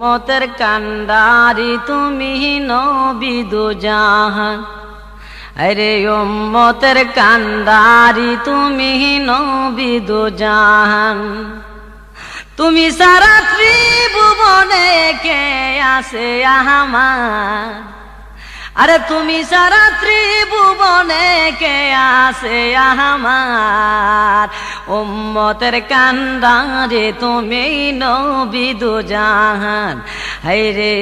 মতের কান্ডারি তুমি নবী দো জাহান, আরে উম্মতের কান্ডারি তুমি নবী দো জাহান। তুমি সারা ত্রিভুবনে কে আছে আমার, আরে তুমি সারা ত্রিভুবনে কে আছে আমার। উম্মতের কান্ডারে তুমি নবী দো জাহান, হায়রে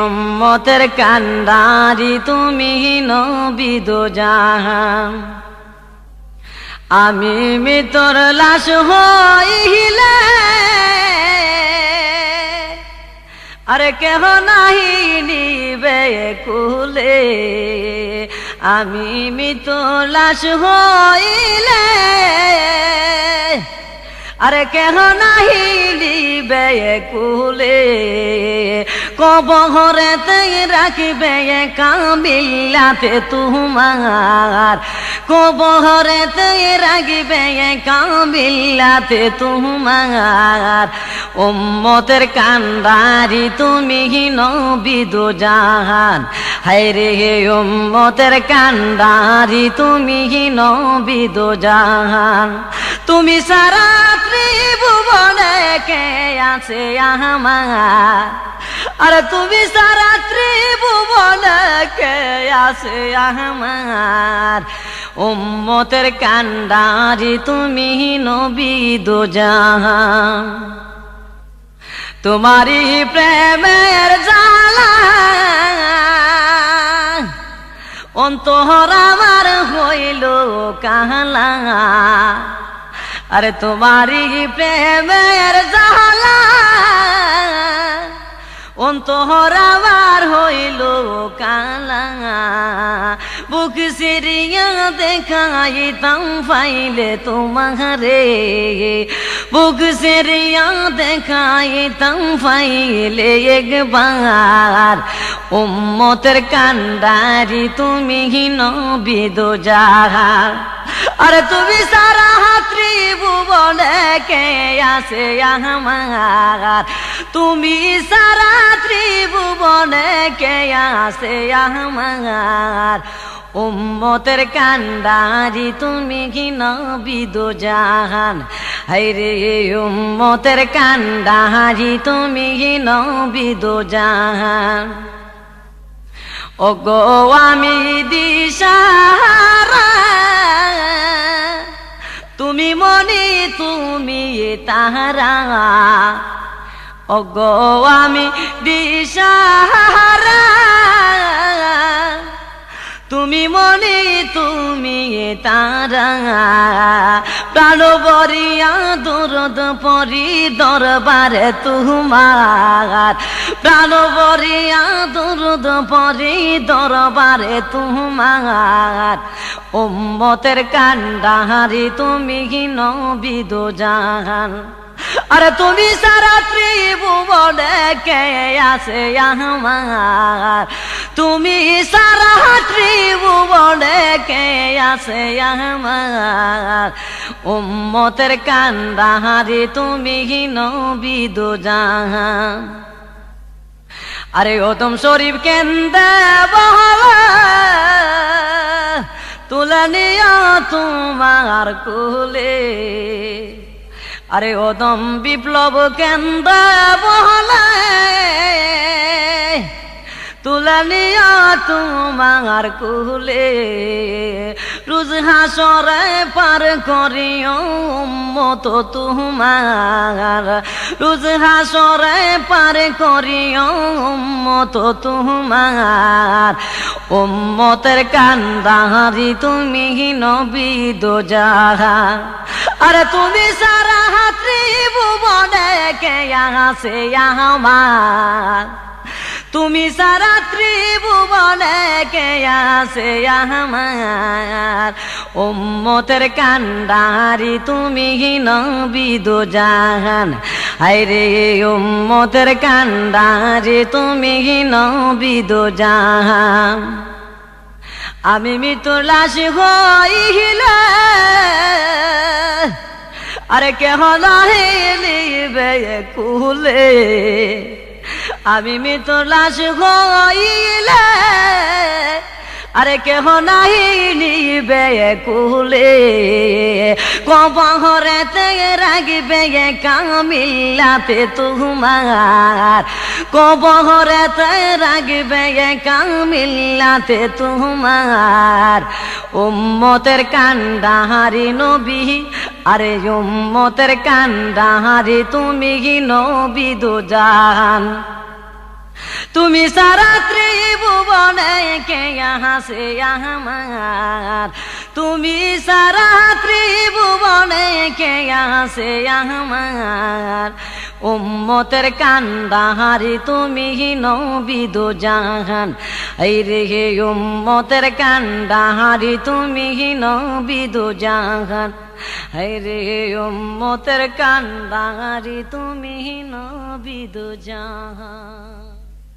উম্মতের কান্ডারি তুমি নবী দো জাহান। আমি মৃত্যুর লাশ হইলে আরে কেহ নাহি নিবে কুলে, আমি মৃত্যুর লাশ হইলে আরে কেহ নাহি নিবে কুলে। কবরেতে রাখিবে কামিল্লাতে তোমার, কবরেতে রাখিবে কামিল্লাতে তোমার। উম্মতের কান্ডারি তুমি নবী দো জাহান, হায়রে উম্মতের কান্ডারি তুমি নবী দো জাহান। তুমি সারা ত্রিভুবনে কে আছে আমার, আরে তুমি সারা ত্রিভুবনে কে আছে আমার। উম্মতের কান্ডারি তুমি নবী দো জাহান। তোমারি প্রেমের জালা অন্তর আমার হইল কালা, আরে তোমারি প্রেমের জালা অন্তর আমার হইল কালা। বুক সিরিয়া দেখাইতাম পাইলে তোমারে, বুক সিরিয়া দেখাইতাম পাইলে একবার। উম্মতের কান্ডারি তুমি নবী দো জাহান, আরে তুমি সারা ত্রিভুবনে কে আছে আমার, তুমি সারা ত্রিভুবনে কে আছে আমার। উম্মতের কান্ডারি তুমি নবী দো জাহান, হায়রে উম্মতের কান্ডারি তুমি নবী দো জাহান। ওগো আমি দিশাহারা তুমি মনি তুমি তাহারা, ওগো আমি দিশাহারা তুমি মনি তুমি তারা। প্রাণ বরিয়া দরদ পরি দরবারে তোমার, প্রাণ বরিয়া দরদ পরি দরবারে তোমার। উম্মতের কান্ডারি তুমি নবী দো জাহান, আরে তুমি সারা ত্রিভুবনে কে আছে আমার, তুমি সারা ত্রিভুবনে কে আছে আমার। উম্মতের কান্ডারি তুমি নবী দো জাহান। আরে ওতম শরীফ কেন্দে বহলা তুলে নিয়া তোমার কুলে, আরে ওদম বিপ্লব কেন্দ্র বহলে তুলে নিয়া তোমার কুলে। রোজ হাসরে পার করিও উম্মত তোমার, রোজ হাসরে পার করিও উম্মত তোমার। উম্মতের কান্ডারি তুমি নবী দো জাহান, আরে তুমি সারা ত্রিভুবনে কে আছে আমার, তুমি সারা ত্রিভুবনে কে আছে আমার। উম্মতের কান্ডারি তুমি নবী দো জাহান, হায়রে উম্মতের কান্ডারি তুমি নবী দো জাহান। আমি মৃত্যুর লাশ হইলে আরে কেহ নাহি নিবে কুলে আমি মৃত লাশ হইলে আরে কেহ নাহি নিবে কুলে কবরেতে রাগিবে কামিল্লাতে তোমার কবরেতে রাগিবে কামিল্লাতে তোমার উম্মতের কান্ডাহারি নবী আরে উম্মতের কান্ডাহারি তুমি নবী দুজান তুমি সারা ত্রিভুবনে কে यहाँ से यहाँ তুমি সারা ত্রিভুবনে কে यहाँ से यहाँ উম্মতের কান্ডাহারি তুমি নবী দুজাহান এই রে উম্মতের কান্ডাহারি তুমি নবী দুজাহান এই রে উম্মতের কান্ডাহারি তুমি নবী দুজাহান।